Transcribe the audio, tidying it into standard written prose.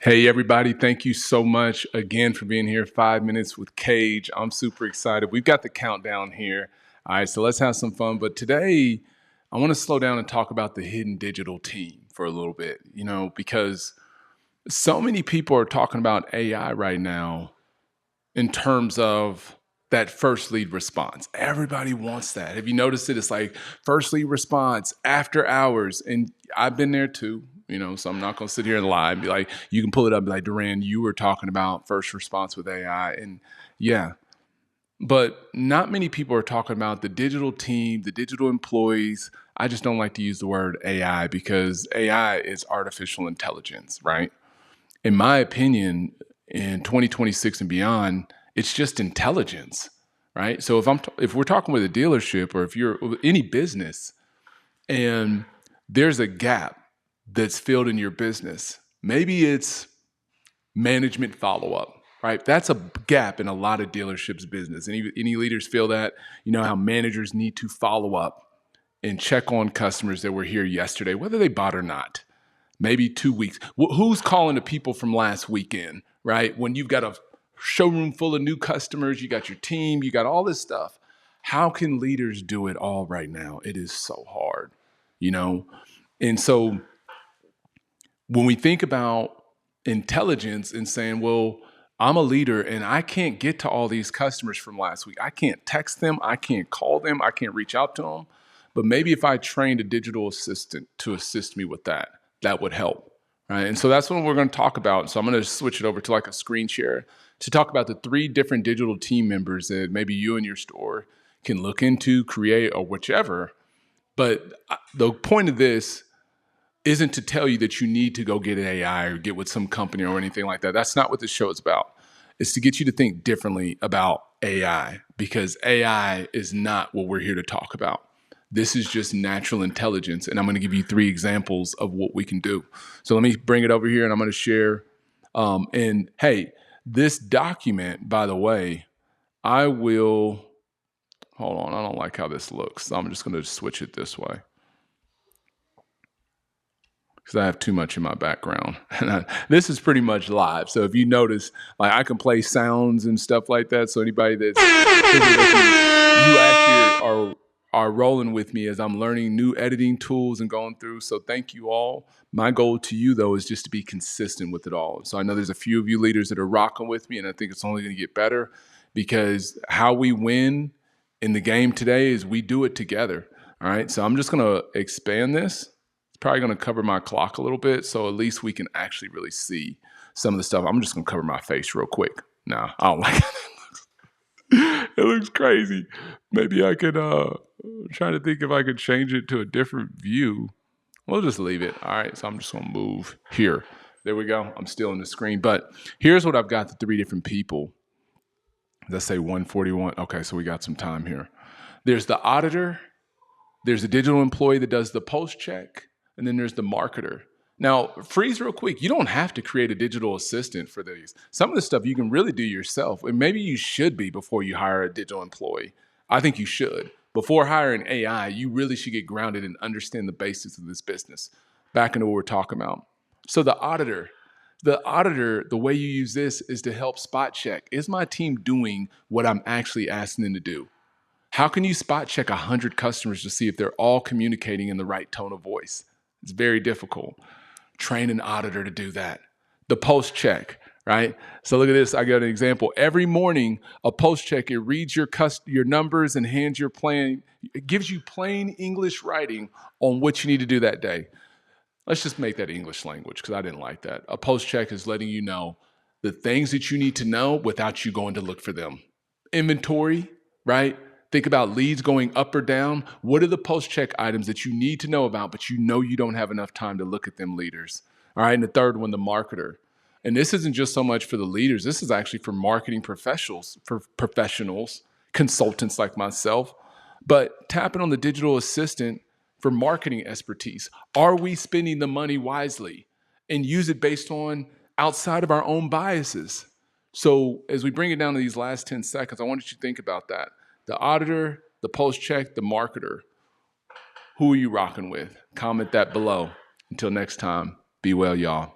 Hey, everybody. Thank you so much again for being here. 5 minutes with Cage. I'm super excited. We've got the countdown here. All right, so let's have some fun. But today, I want to slow down and talk about the hidden digital team for a little bit, because so many people are talking about AI right now in terms of that first lead response. Everybody wants that. Have you noticed it? It's like first lead response after hours. And I've been there too, so I'm not going to sit here and lie and be like, you can pull it up and be like, Duran, you were talking about first response with AI. And yeah, but not many people are talking about the digital team, the digital employees. I just don't like to use the word AI because AI is artificial intelligence, right? In my opinion, in 2026 and beyond, it's just intelligence, right? So if we're talking with a dealership or if you're any business and there's a gap that's filled in your business, maybe it's management follow-up, right? That's a gap in a lot of dealerships business. Any leaders feel that, how managers need to follow up and check on customers that were here yesterday, whether they bought or not. Maybe 2 weeks. Who's calling the people from last weekend, right? When you've got a showroom full of new customers, you got your team, you got all this stuff. How can leaders do it all right now? It is so hard, you know? And so when we think about intelligence and saying, well, I'm a leader and I can't get to all these customers from last week. I can't text them. I can't call them. I can't reach out to them. But maybe if I trained a digital assistant to assist me with that, that would help. Right. And so that's what we're going to talk about. So I'm going to switch it over to like a screen share to talk about the 3 different digital team members that maybe you and your store can look into, create, or whichever. But the point of this isn't to tell you that you need to go get an AI or get with some company or anything like that. That's not what this show is about. It's to get you to think differently about AI because AI is not what we're here to talk about. This is just natural intelligence. And I'm going to give you 3 examples of what we can do. So let me bring it over here and I'm going to share. And hey, this document, by the way, hold on. I don't like how this looks. So I'm just going to switch it this way. Because I have too much in my background. And this is pretty much live. So if you notice, like I can play sounds and stuff like that. So anybody that's you actually are rolling with me as I'm learning new editing tools and going through. So thank you all. My goal to you though is just to be consistent with it all. So I know there's a few of you leaders that are rocking with me, and I think it's only going to get better because how we win in the game today is we do it together. All right. So I'm just going to expand this. Probably going to cover my clock a little bit so at least we can actually really see some of the stuff. I'm just going to cover my face real quick. No, I don't like it. It looks crazy. Maybe I could try to think if I could change it to a different view. We'll just leave it. All right, so I'm just going to move here. There we go. I'm still on the screen. But here's what I've got, the 3 different people. Let's say 141. Okay, so we got some time here. There's the auditor. There's a digital employee that does the post check. And then there's the marketer. Now, freeze real quick. You don't have to create a digital assistant for these. Some of the stuff you can really do yourself. And maybe you should be before you hire a digital employee. I think you should. Before hiring AI, you really should get grounded and understand the basics of this business. Back into what we're talking about. So the auditor, the way you use this is to help spot check. Is my team doing what I'm actually asking them to do? How can you spot check 100 customers to see if they're all communicating in the right tone of voice? It's very difficult. Train an auditor to do that. The post check, right? So look at this. I got an example. Every morning, a post check, it reads your numbers and hands your plan. It gives you plain English writing on what you need to do that day. Let's just make that English language because I didn't like that. A post check is letting you know the things that you need to know without you going to look for them. Inventory, right? Think about leads going up or down. What are the post-check items that you need to know about, but you know you don't have enough time to look at them, leaders? All right, and the third one, the marketer. And this isn't just so much for the leaders. This is actually for marketing professionals, consultants like myself. But tapping on the digital assistant for marketing expertise. Are we spending the money wisely? And use it based on outside of our own biases. So as we bring it down to these last 10 seconds, I want you to think about that. The auditor, the post-check, the marketer. Who are you rocking with? Comment that below. Until next time, be well, y'all.